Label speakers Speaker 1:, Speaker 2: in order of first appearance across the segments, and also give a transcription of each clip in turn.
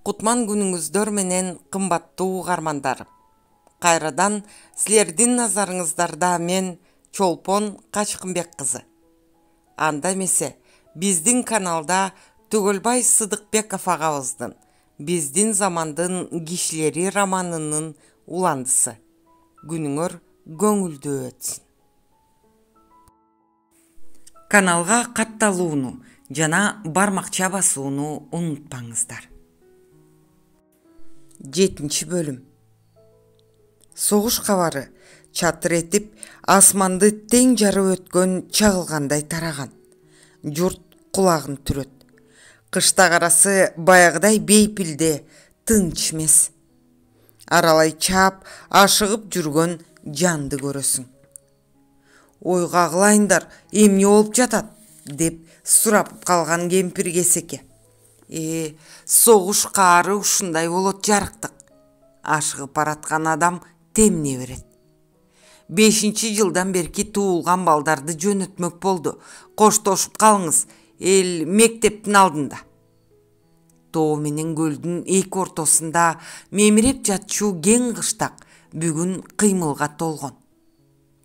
Speaker 1: Кутман күнүңүздөр менен кымбаттуу угармандар. Кайрадан силердин назарыңыздарда мен Чолпон Качкынбек кызы. Анда эмесе биздин каналда Түгөлбай Сыдыкбеков агабыздын «Биздин замандын кишилери» романынын уландысы. Күнүңөр көңүлдүү өтсүн. Каналга катталууну жана бармакча басууну унутпаңыздар. 7 бөлүм. Согуш кабары чатыр этип асманды тең жарып өткөн чагылгандай тараган. Журт кулагын түрөт. Кышта карасы баягыдай бейпилде, тынч эмес. Аралай чаап, ашыгып жүргөн жанды көрөсүң. Ойга кылайындар, эмне болуп жатат? Деп сурап калган кемпир кесеке. Согуш каары ушундай болот жарыктык. Ашыгып бараткан адам темне берет. 5-жылдан берки туулган балдарды жөнөтмөк болду. Коштошуп калыңыз, эл мектептин алдында. Тоо менен көлдүн эки ортосунда мемиреп жатчу кең кыштак бүгүн кыймылга толгон.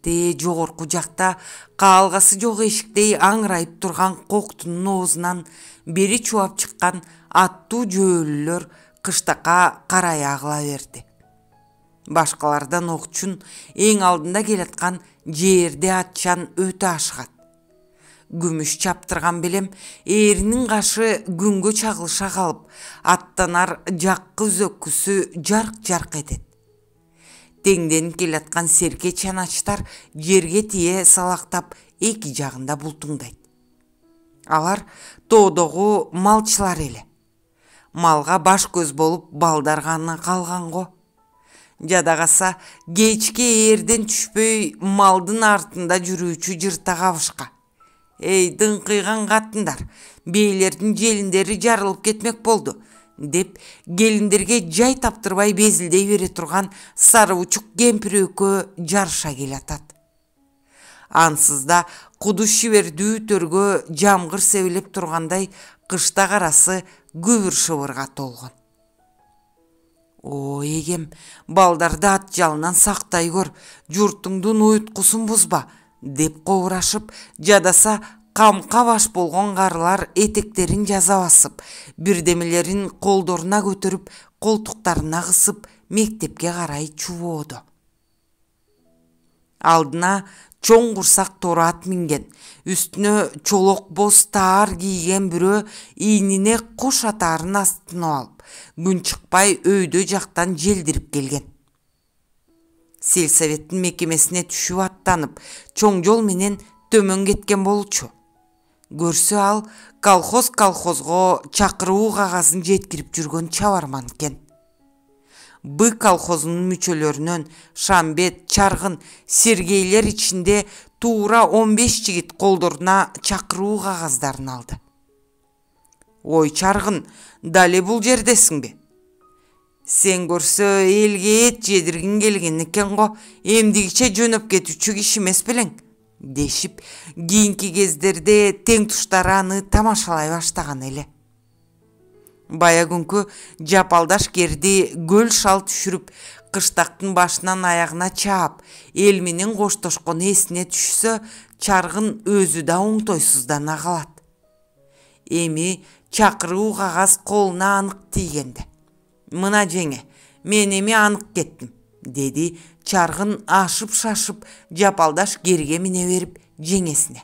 Speaker 1: Жогорку жакта каалгасы жок эшиктей аңырайып турган коктунун оозунан бери чубап чыккан аттуу жөөлүлөр кыштакка карай агыла берди. Башкалардан окчун эң алдында келаткан жерде атчан өтө ашыгат. Күмүш чаптырган белем эринин кашы күнгө чагылыша калып, аттанар жаккы үзөккүсү жарк-жарк этет. Теңден келаткан серке чаначтар жерге тие салактап эки жагында бултуңдайт. Алар тоодогу малчылар эле. Малга баш көз болуп балдар гана калган го. Жадагаса кечке эрден түшпөй малдын артында жүрүүчү жырта кабышка. Дыңкыйган катындар, бейлердин желиндери жарылып кетмек болду, деп келиндерге жай таптырбай безилдей бере турган сары учук кемпир экөө жарыша келатат. Ансызда кудус шибердүү төргө жамгыр себелеп тургандай кышта карасы күбүр шыбырга толгон. Эгем, балдарды ат жалынан сактай көр, журтуңдун уйуткусун бузба, деп кобурашып, жадаса камка баш болгон карылар этектерин жаза басып, бирдемелерин колдоруна көтөрүп, колтуктарына кысып, мектепке карай чубоодо. Алдына чоң курсак тору ат минген, үстүнө чолок боз таар кийген бирөө ийнине куш атаарын астына алып, күн чыкпай өйдө жактан желдирип келген. Сельсоветтин мекемесине түшүп аттанып, чоң жол менен төмөн кеткен болчу. Көрсө ал колхозго чакыруу кагазын жеткирип жүргөн чабарман экен. Бы колхозунун мүчөлөрүнөн Шамбет, Чаргын, Сергейлер ичинде туура 15 жигит колдоруна чакыруу кагаздарын алды. Ой Чаргын, дале бул жердесиңби? Сен көрсө элге эт жедиргин келген экен го, эмдигиче жөнөп кетүүчү киши эмес белең, дешип, кийинки кездерде тең туштары аны тамашалай баштаган эле. Бая күнкү жапалдаш керди көл шал түшүрүп, кыштактын башынан аягына чаап, эл менен коштошкон эсине түшсө, Чаргын өзү да оңтойсуздана калат. Эми чакыруу кагаз колуна анык тийгенде. Мына жеңе, мен эми анык кеттим, деди Чаргын ашып-шашып, жапалдаш керге мине берип жеңесине.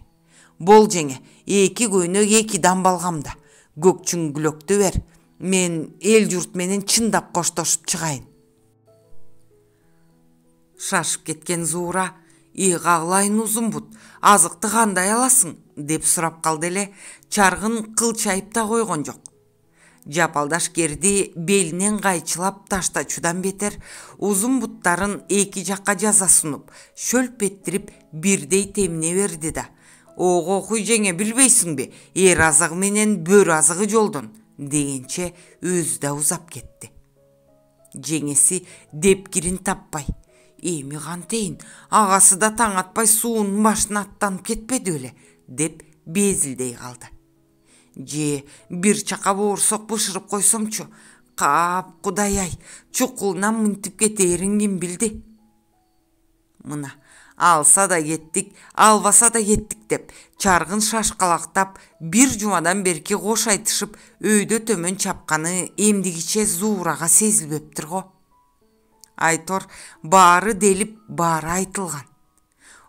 Speaker 1: Бол жеңе, эки көйнөк эки дамбалгамда, көкчүң күлөктү бер, мен эл журт менен чындап коштошуп чыгайын. Шашып кеткен Зуура, кагылайын Узунбут, азыкты кандай аласың, деп сурап калды эле, Чаргын кылчайып да койгон жок. Жапалдаш керди белинен кайчылап таштачудан бетер узун буттарын эки жакка жаза сунуп, шөлп еттирип бирдей темине берди да. Ого куй жеңе, билбейсиңби, эр азыгы менен бөр азыгы жолдон, дегенче өзү да узап кетти. Жеңеси депкирин таппай, эми кантейин, агасы да таң атпай суунун башына аттанып кетпеди беле, деп безилдей калды. Же бир чака боорсок бышырып койсомчу, Кап, Кудай-ай, чукулунан мынтип кетээрин ким билди? Мына, алса да кеттик, албаса да кеттик деп, чаргын шашкалактап, бир жумадан берки кош айтышып, өйдө төмөн чапканы эмдигиче Зуурага сезилбептир го. Айтор баары делип, баары айтылган.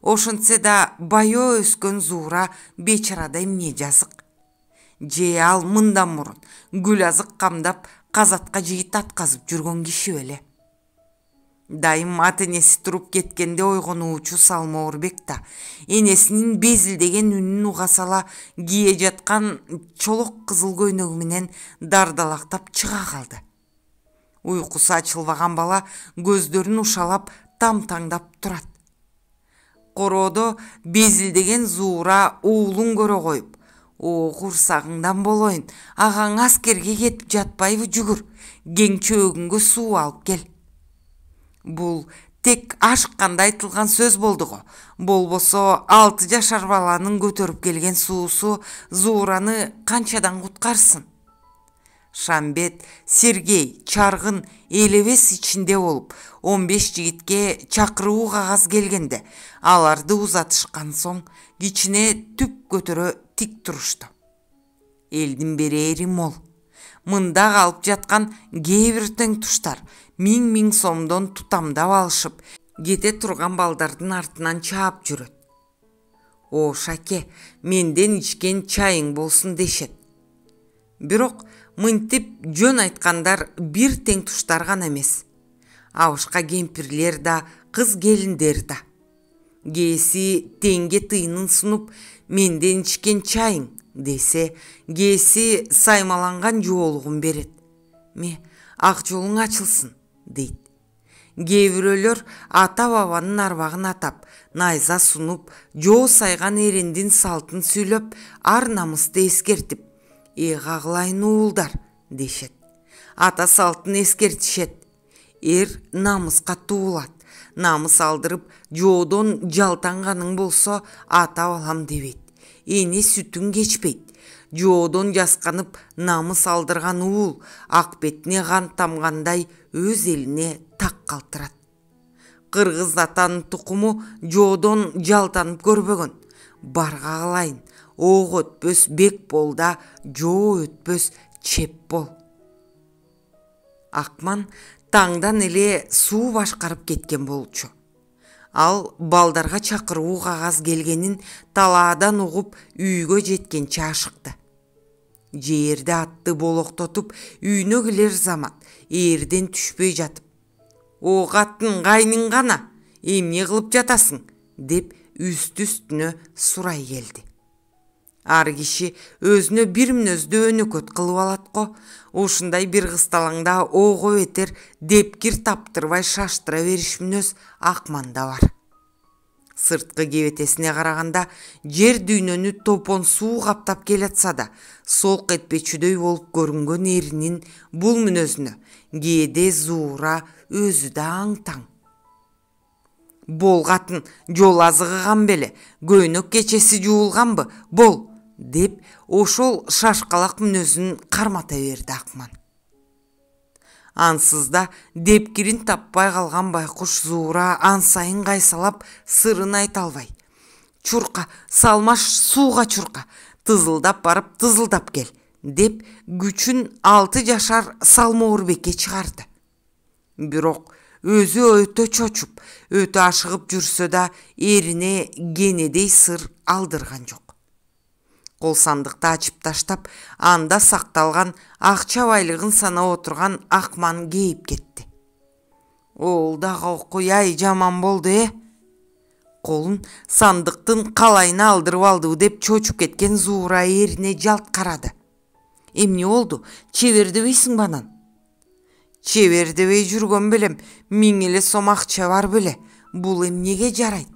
Speaker 1: Ошентсе да байоо өскөн Зуура бечарада эмне жазык. Же ал мындан мурун гүл азык камдап, казатка жигит атказып жүргөн киши беле. Дайым ата-энеси туруп кеткенде ойгонуучу Салмоорбек да энесинин безилдеген үнүн уга сала кие жаткан чолок кызыл көйнөгү менен дардалактап чыга калды. Уйкусу ачылбаган бала көздөрүн ушалап тамтаңдап турат. Короодо безилдеген Зуура уулун көрө коюп: "О, курсагыңдан болоюн, агаң аскерге кетип жатпайбы, жүгүр, кең чөөгүнгө суу алып кел." Бул тек ашыкканда айтылган сөз болду го. Болбосо 6 жашар баланын көтөрүп келген суусу Зуураны канчадан куткарсын? Шамбет, Сергей, Чаргын элебес ичинде болуп, 15 жигитке чакыруу кагаз келгенде, аларды узатышкан соң кичине түп көтөрө тик турушту. Элдин берери мол. Мында калып жаткан кээ бир тең туштар 1000 сомдон тутамдап алышып, кете турган балдардын артынан чаап жүрөт. "О, Шаке, менден ичкен чайың болсун" дешет. Бирок мынтип жөн айткандар бир тең туштар гана эмес. Абышка кемпирлер да, кыз келиндер да. Кээси теңге тыйынын сунуп, "Менден ичкен чайың" десе, кээси саймаланган жоолугун берет. "Ме, ак жолуң ачылсын" дейт. Кээ бирөөлөр ата-бабанын арбагын атап, найза сунуп, жоо сайган эрендин салтын сүйлөп, ар намысты эскертип, "Эга кылайын уулдар" дешет. Ата салтын эскертишет. Эр намыска туулат. Намыс алдырып, жоодон жалтанганың болсо, ата балам дебейт. Эне сүтүң кечпейт. Жоодон жасканып, намыс алдырган уул ак бетине кан тамгандай өз элине так калтырат. Кыргыз атанын тукуму жоодон жалтанып көрбөгөн. Барга кылайын, ок өтпөс бек бол да, жоо өтпөс чеп бол. Акман таңдан эле суу башкарып кеткен болчу. Ал балдарга чакыруу кагаз келгенин талаадан угуп үйгө жеткенче ашыкты. Жерде атты болоктотуп үйүнө келер замат эрден түшпөй жатып: "О, катын, кайның гана, эмне кылып жатасың?" деп үстү-үстүнө сурай келди. Ар киши өзүнө бир мүнөздү өнөкөт кылып алат го. Ушундай бир кысталаңда ого бетер депкир таптырбай шаштыра бериш мүнөз Акманда бар. Сырткы кебетесине караганда жер дүйнөнү топон суу каптап келатса да, солк этпечүдөй болуп көрүнгөн эринин бул мүнөзүнө кээде Зуура өзү да аң-таң. "Бол катын, жол азыгыган беле, көйнөк кечеси жуулганбы? Бол" деп ошол шашкалак мүнөзүн кармата берди Акман. Ансыз да депкирин таппай калган байкуш Зуура ан сайын кайсалап сырын айта албай: "Чурка, салмаш сууга чурка, тызылдап барып тызылдап кел" деп күчүн 6 жашар Салмоорбекке чыгарды. Бирок өзү өтө чочуп, өтө ашыгып жүрсө да эрине кенедей сыр алдырган жок. Кол сандыкты ачып таштап, анда сакталган акча байлыгын санап отурган Акман кейип кетти. "Ол дагы окуй-ай, жаман болду, Колун сандыктын калайына алдырып алдыбы деп чочуп кеткен Зуура эрине жалт карады. "Эмне болду? Чебер дебейсиң банан?" "Чебер дебей жүргөн белем, 1000 эле сом акча бар беле. Бул эмнеге жарайт?"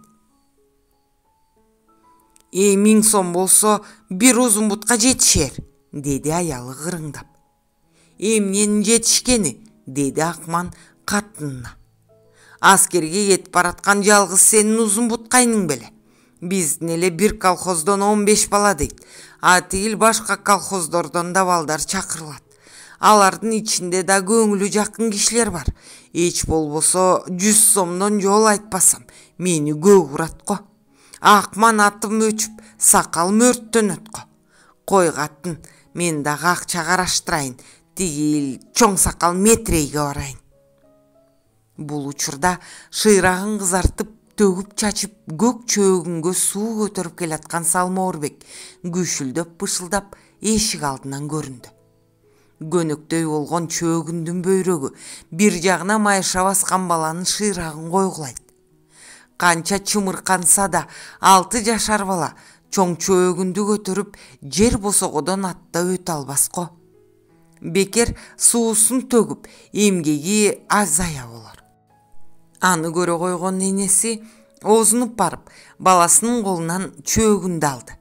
Speaker 1: 1000 сом болсо бир узун бутка жетишер", деди аялы кырыңдап. "Эмненин жетишкени?" деди Акман катынына. "Аскерге кетип бараткан жалгыз сенин узун буткайның беле. Биздин эле бир колхоздон 15 бала дейт. А тигил башка колхоздордон да балдар чакырылат. Алардын ичинде да көңүлү жакын кишилер бар. Эч болбосо 100 сомдон жол айтпасам, мени көк урат го. Акман атым өчүп, сакал мөрттөнөт го. Кой катын, мен дагы акча караштырайын, тигил чоң сакал метрейге барайын. Бул учурда шыйрагын кызартып, төгүп чачып, көк чөөгүнгө суу көтөрүп келаткан Салмоорбек күшүлдөп бышылдап эшик алдынан көрүндү. Көнөктөй болгон чөөгүндүн бөйрөгү бир жагына майыша баскан баланын шыйрагын койгулайт. Канча чымырканса да 6 жашар бала чоң чөөгүндү көтөрүп жер босогодон атта өтө албас го. Бекер суусун төгүп, эмгеги азая болор. Аны көрө койгон энеси оозунуп барып, баласынын колунан чөөгүндү алды.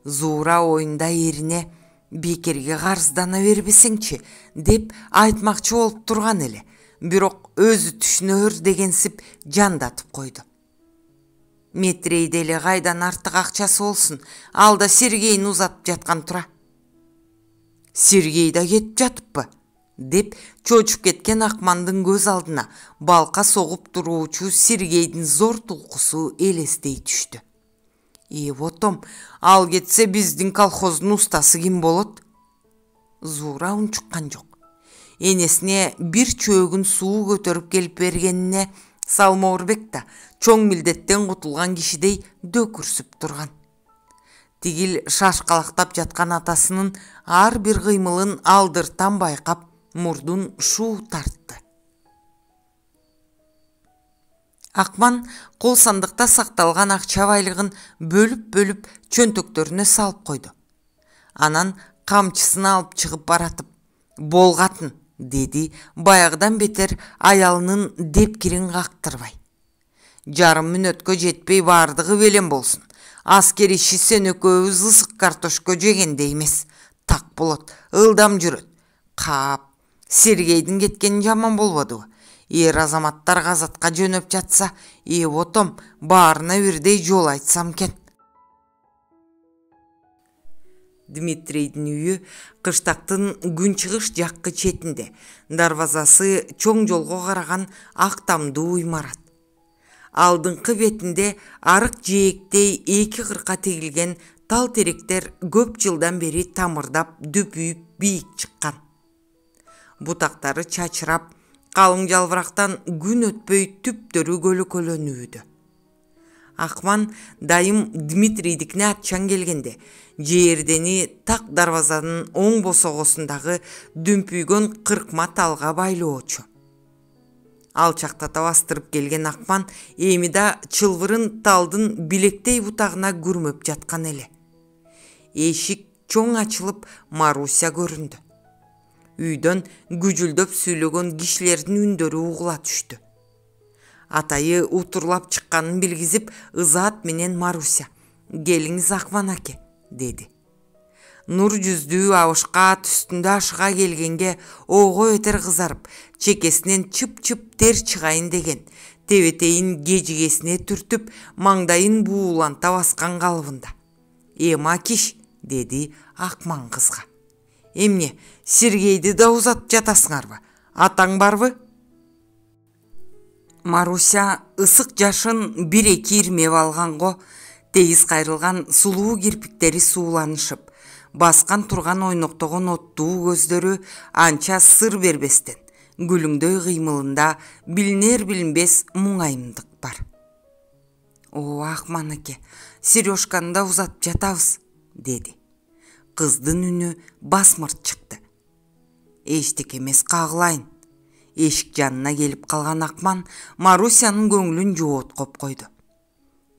Speaker 1: Зуура оюнда эрине бекерге карыздана бербесеңчи деп айтмакчы болуп турган эле, бирок өзү түшүнөр дегенсип жандатып койду. Метрейде эле кайдан артык акчасы болсун, ал да Сергейин узатып жаткан тура. Сергей да кетип жатыппы? Деп чочуп кеткен Акмандын көз алдына балка согуп туруучу Сергейдин зор тулкусу элестей түштү. Ботом, ал кетсе биздин колхоздун устасы ким болот? Зуура унчуккан жок. Энесине бир чөөгүн суу көтөрүп келип бергенине Салмоорбек да чоң милдеттен кутулган кишидей дөкүрсүп турган. Тигил шашкалактап жаткан атасынын ар бир кыймылын алдыртан байкап, мурдун шуу тартты. Акман кол сандыкта сакталган акча байлыгын бөлүп чөнтөктөрүнө салып койду. Анан камчысын алып чыгып баратып, болгатын, деди баягыдан бетер аялынын депкирин кактырбай. Жарым мүнөткө жетпей бардыгы белем болсун. Аскер иши сен экөөбүз ысык картошко жегенде эмес. Так болот, ылдам жүрөт. Кап, Сергейдин кеткени жаман болбодубу? Эр азаматтар газатка жөнөп жатса, ботом, баарына бирдей жол айтсам экен. Дмитрийдин үйү кыштактын күнчыгыш жаккы четинде, дарвазасы чоң жолго караган ак тамдуу имарат. Алдыңкы бетинде арык жээктей 2 кырка тегилген тал теректер көп жылдан бери тамырдап, дүпүйүп бийик чыккан. Бутактары чачырап, калың жалбырактан күн өтпөй түптөрү көлөкөлөнүүдө. Акман дайым Дмитрийдикине атчан келгенде, жээрдени так дарвазанын оң босогосундагы дүмпүйгөн кыркма талга байлоочу. Алчактата бастырып келген Акман эми да чылбырын талдын билектей бутагына күрмөп жаткан эле. Эшик чоң ачылып, Маруся көрүндү. Үйдөн күжүлдөп сүйлөгөн кишилердин үндөрү угула түштү. Атайы утурлап чыкканын билгизип, ызаат менен Маруся: "Келиңиз Акман аке", деди. Нур жүздүү абышка ат үстүндө ашыга келгенге ого бетер кызарып, чекесинен чып-чып тер чыгайын деген, тебетейин кежигесине түртүп, маңдайын бууланта баскан калыбында. "Акиш", деди Акман кызга. "Эмне, Сергейди да узатып жатасыңарбы? Атаң барбы?" Маруся ысык жашын 1-2 ирмеп алганго, тегиз кайрылган сулуу кирпиктери сууланышып, баскан турган ойноктогон оттуу көздөрү анча сыр бербестен, күлүңдөй кыймылында билинер-билинбес муңайымдык бар. Акман аке, Сережканы да узатып жатабыз", деди. Кыздын үнү басмырт чыкты. "Эчтеке эмес, кагылайын". Эшик жанына келип калган Акман Марусянын көңүлүн жооткоп койду.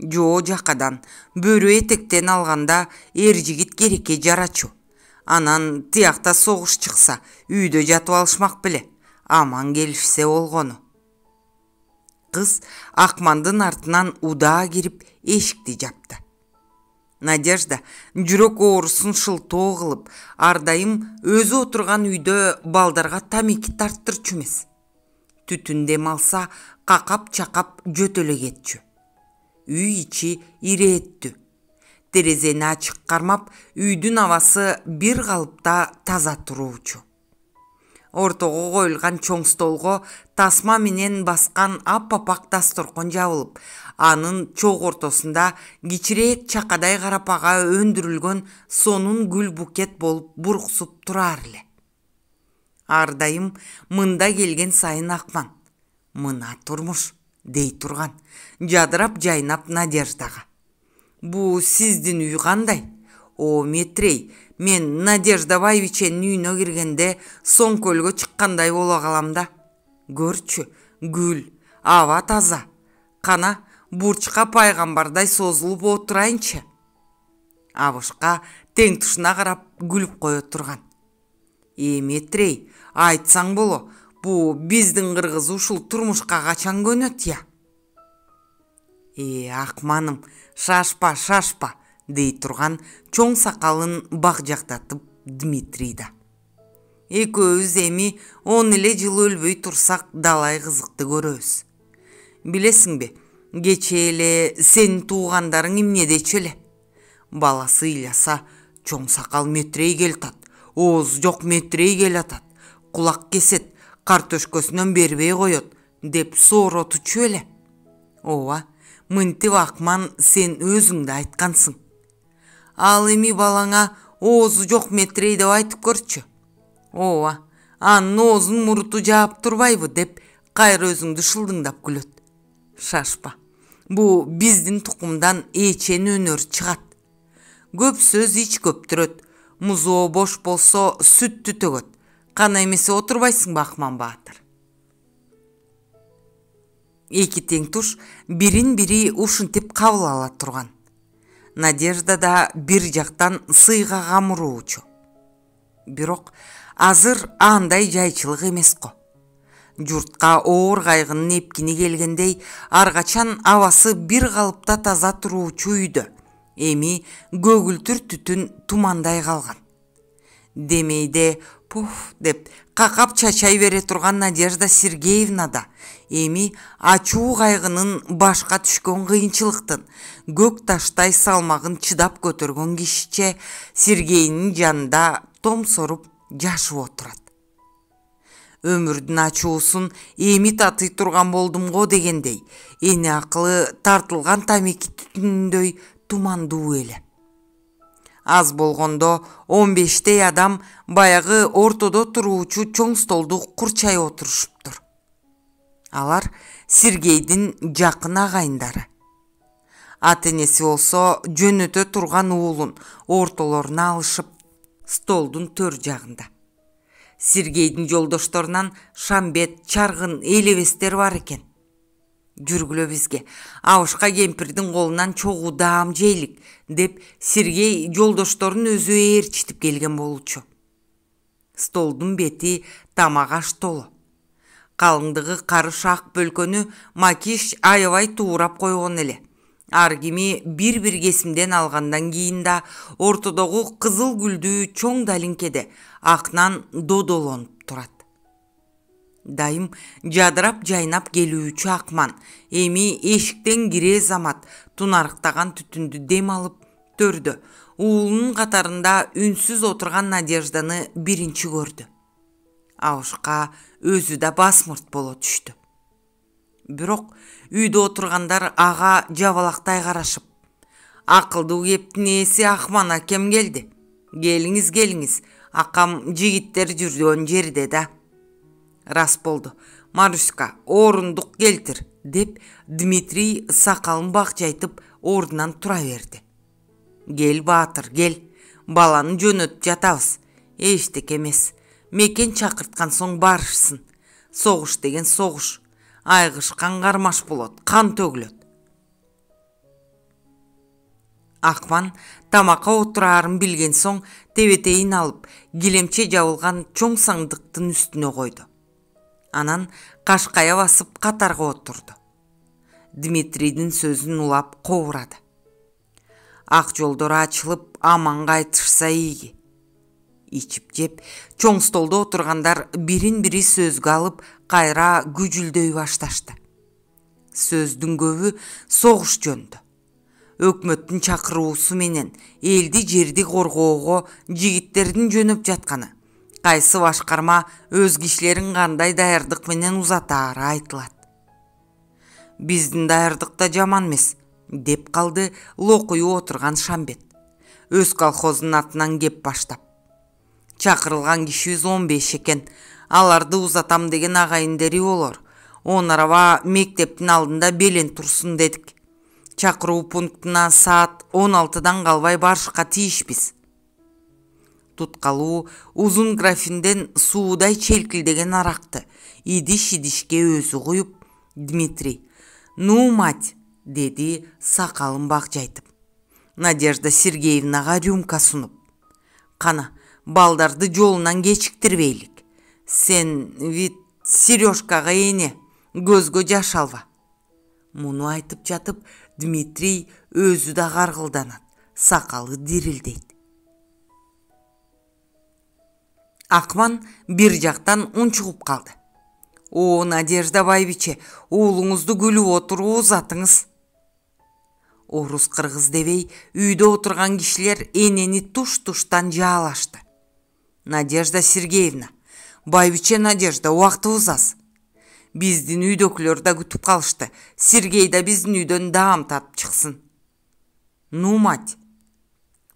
Speaker 1: Жоо жакадан, бөрү этектен алганда эр жигит керекке жарачу. Анан тиякта согуш чыкса, үйдө жатып алышмак беле. Аман келишсе болгону. Кыз Акмандын артынан удаа кирип эшикти жапты. Надежда жүрөк оорусун шылтоо кылып, ардайым өзү отурган үйдө балдарга тамеки тарттырчу эмес. Түтүн дем алса, какап-чакап жөтөлө кетчү. Үй ичи ирээттүү. Терезени ачык кармап, үйдүн абасы бир калыпта таза туруучу. Ортого коюлган чоң столго тасма менен баскан ап-апак дасторкон жабылып, анын чоң ортосунда кичирээк чакадай карапага өндүрүлгөн сонун гүл букет болуп буруксуп турар эле. Ар дайым мында келген сайын Акман: «Мына турмуш» дей турган, жадырап жайнап Надеждага: «Бу сиздин үй кандай? О, Метрей, мен Надежда Байбиченин үйүнө киргенде соң көлгө чыккандай боло калам да. Көрчү, гүл, аба таза. Кана, бурчка пайгамбардай созулуп отурайынчы». Абышка тең тушуна карап күлүп кое турган: «Метрей, айтсаң боло, бу биздин кыргыз ушул турмушка качан көнөт я?» «Акманым, шашпа» дей турган чоң сакалын багжактатып Дмитрий да. «Экөөбүз эми 10 эле жыл өлбөй турсак далай кызыкты көрөбүз. Билесиңби, кечээ эле сенин туугандарың эмнедечү эле? Баласы ыйласа, чоң сакал Метрей келатат, ооз жок Метрей келатат, кулак кесет, картөшкөсүнөн бербей коет деп сооротучу эле. Ооба, мынтип Акман, сен өзүң да айткансың. Ал эми балаңа оозу жок Метрей деп айтып көрчү. Ооба, анын оозун муруту жаап турбайбы деп кайра өзүңдү шылдыңдап күлөт. Шашпа, бу биздин тукумдан эчен өнөр чыгат. Көп сөз ич көптүрөт, музоо бош болсо сүттү төгөт. Кана эмесе отурбайсыңбы Акман баатыр?» Эки тең туш бирин-бири ушинтип кабыл ала турган. Надежда да бир жактан сыйга камыруучу. Бирок азыр андай жайчылык эмес го. Журтка оор кайгынын эпкини келгендей, ар качан абасы бир калыпта таза туруучу үйдө эми көгүлтүр түтүн тумандай калган. Демейде пуф деп какап чачай бере турган Надежда Сергеевна да эми ачуу кайгынын башка түшкөн кыйынчылыктын көк таштай салмагын чыдап көтөргөн кишиче Сергейнин жанында томсоруп жашып отурат. Өмүрдүн ачуусун эми татый турган болдум го дегендей, эне акылы тартылган тамеки түтүнүндөй тумандуу эле. Аз болгондо 15 адам баягы ортодо туруучу чоң столду курчай отурушуптур. Алар Сергейдин жакын агайындары. Ата-энеси болсо жөнөтө турган уулун ортолоруна алышып, столдун төр жагында. Сергейдин жолдошторунан Шамбет, Чаргын, элебестер бар экен. «Жүргүлө бизге, Абышка кемпирдин колунан чогуу даам жейлик» деп Сергей жолдошторун өзү ээрчитип келген болчу. Столдун бети тамак аш толу. Калыңдыгы карыш ак бөлкөнү Макиш аябай туурап койгон эле. Ар кими бир-бир кесимден алгандан кийин да ортодогу кызыл гүлдүү чоң далинкеде акнан додолонуп турат. Дайым жадырап жайнап келүүчү Акман эми эшиктен кире замат тунарыктаган түтүндү дем алып төрдө уулунун катарында үнсүз отурган Надежданы биринчи көрдү. Абышка өзү да басмырт боло түштү. Бирок үйдө отургандар ага жабалактай карашып: «Акылдуу кептин ээси Акман акем келди. Келиңиз, акам жигиттер жүргөн жерде да». «Рас болду. Маруська, орундук келтир» деп Дмитрий сакалын бакчайтып ордунан тура берди. «Кел баатыр, кел. Баланы жөнөтүп жатабыз. Эчтеке эмес. Мекен чакырткан соң барышсын. Согуш деген согуш. Айгышкан кармаш болот, кан төгүлөт». Акман тамакка отурарын билген соң тебетейин алып, килемче жабылган чоң саңдыктын үстүнө койду. Анан кашкая басып катарга отурду. Дмитрийдин сөзүн улап кобурады. Ак жолдору ачылып, аман кайтышса ийги. Ичип жеп, чоң столдо отургандар бирин-бири сөзгө алып, кайра күжүлдөй башташты. Сөздүн көбү согуш жөнүндө. Өкмөттүн чакыруусу менен элди жерди коргоого жигиттердин жөнөп жатканы, Кайсы башкарма өз кишилерин кандай даярдык менен узатаары айтылат. Биздин даярдык да жаман эмес, деп калды локуюп отурган Шамбет, өз колхоздун атынан кеп баштап. Чакырылган кишибиз 15 экен, аларды узатам деген агайындери болор. Онараба мектептин алдында белен турсун дедик. Чакыруу пунктуна саат 16-дан калбай барышка тийишпиз. Туткалуу узун графинден суудай челкилдеген аракты идиш-идишке өзү куюп, Дмитрий: «Ну, мать!» деди сакалын бакжайтып. Надежда Сергеевнага рюмка сунуп: «Кана, балдарды жолунан кечиктирбейлик. Сен вит Сережкага эне, көзгө жаш алба». Муну айтып жатып, Дмитрий өзү да каргылданат, сакалы дирилдейт. Акман бир жактан унчугуп калды. «О, Надежда байбиче, уулуңузду күлүп отуруп узатыңыз». Орус кыргыз дебей үйдө отурган кишилер энени туш-туштан жаалашты. «Надежда Сергеевна, байбиче Надежда, убактыбыз аз. Биздин үйдөкүлөр да күтүп калышты. Сергей да биздин үйдөн даам татып чыксын». «Ну, мать!»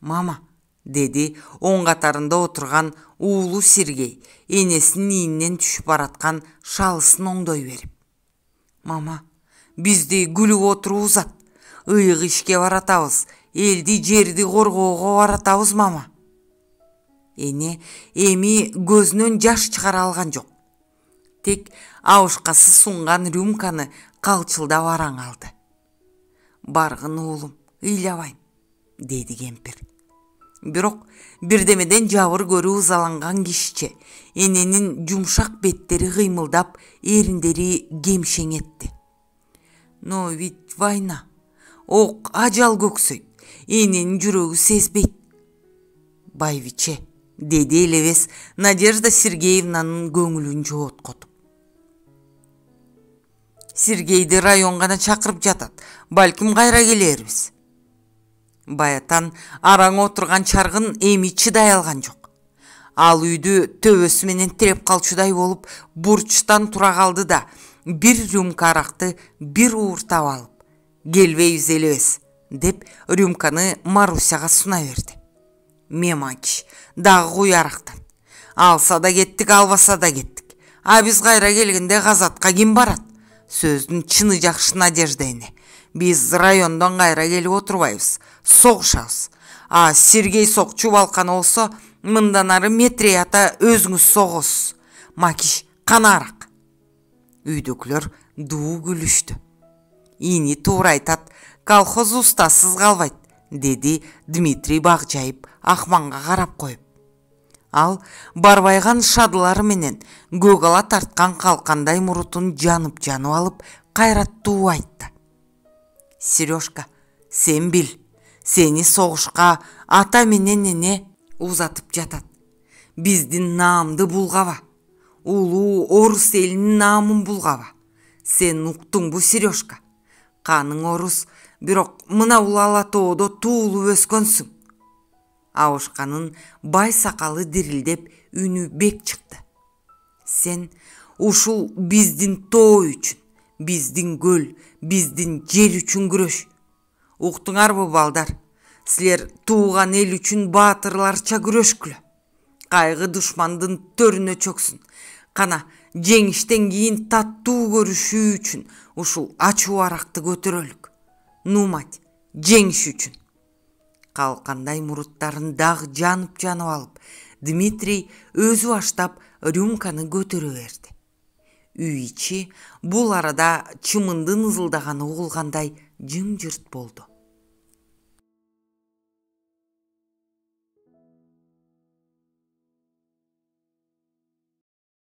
Speaker 1: «Мама», деди оң катарында отурган уулу Сергей, энесинин ийинен түшүп бараткан шалысын оңдой берип. «Мама, бизди күлүп отуруп узат. Ыйык ишке баратабыз, элди жерди коргоого баратабыз, мама». Эне эми көзүнөн жаш чыгара алган жок. Тек абышкасы сунган рюмканы калчылдап араң алды. «Баргын уулум, ыйлабайм», деди кемпир. Бирок бирдемеден жабыр көрүү ызаланган кишиче эненин жумшак беттери кыймылдап, эриндери кемшең. «Но ведь война, ок ажал көксөйт, эненин жүрөгү сезбейт». «Байбиче», деди элебес Надежда Сергеевнанын көңүлүн жооткотуп. «Сергейди районгана чакырып жатат, балким кайра келербиз». Баятан араң отурган чаргын эми чыдай алган жок. Ал үйдү төбөсү менен тиреп калчудай болуп бурчтан тура калды да, бир рюмка аракты бир ууртап алып: «Келбейбиз элебес», деп рюмканы Марусяга суна берди. «Мемач, дагы куй арактан. Алса да кеттик, албаса да кеттик. А биз кайра келгенде газатка ким барат?» Сөздүн чыны жакшы Надежда эне. «Биз райондон кайра келип отурбайбыз, согушабыз. А Сергей сокчу балкан болсо, мындан ары Метрей ата өзүңүз согосуз. Макиш, кана арак». Үйдөкүлөр дуу күлүштү. «Ини туура айтат, колхоз устасыз калбайт», деди Дмитрий бакжайып Акманга карап коюп. Ал барбайган шадылары менен көк ала тарткан калкандай мурутун жанып алып кайраттуу айтты. «Сережка, сен бил, сени согушка ата менен эне узатып жатат. Биздин наамды булгаба, улуу орус элинин наамын булгаба. Сен уктуңбу, Сережка? Каның орус, бирок мына бул ала тоодо туулуп өскөнсүң». Абышканын бай сакалы дирилдеп, үнү бек чыкты. «Сен ушул биздин тоо үчүн, биздин көл, биздин жер үчүн күрөш. Уктуңарбы, балдар? Силер тууган эл үчүн баатырларча күрөшкүлө. Кайгы душмандын төрүнө чөксүн. Кана, жеңиштен кийин таттуу көрүшүү үчүн ушул ачуу аракты көтөрөлүк. Ну, мать, жеңиш үчүн». Калкандай муруттарын дагы жанып алып, Дмитрий өзү баштап рюмканы көтөрө берди. Үй ичи бул арада чымындын ызылдаганы угулгандай жымжырт болду.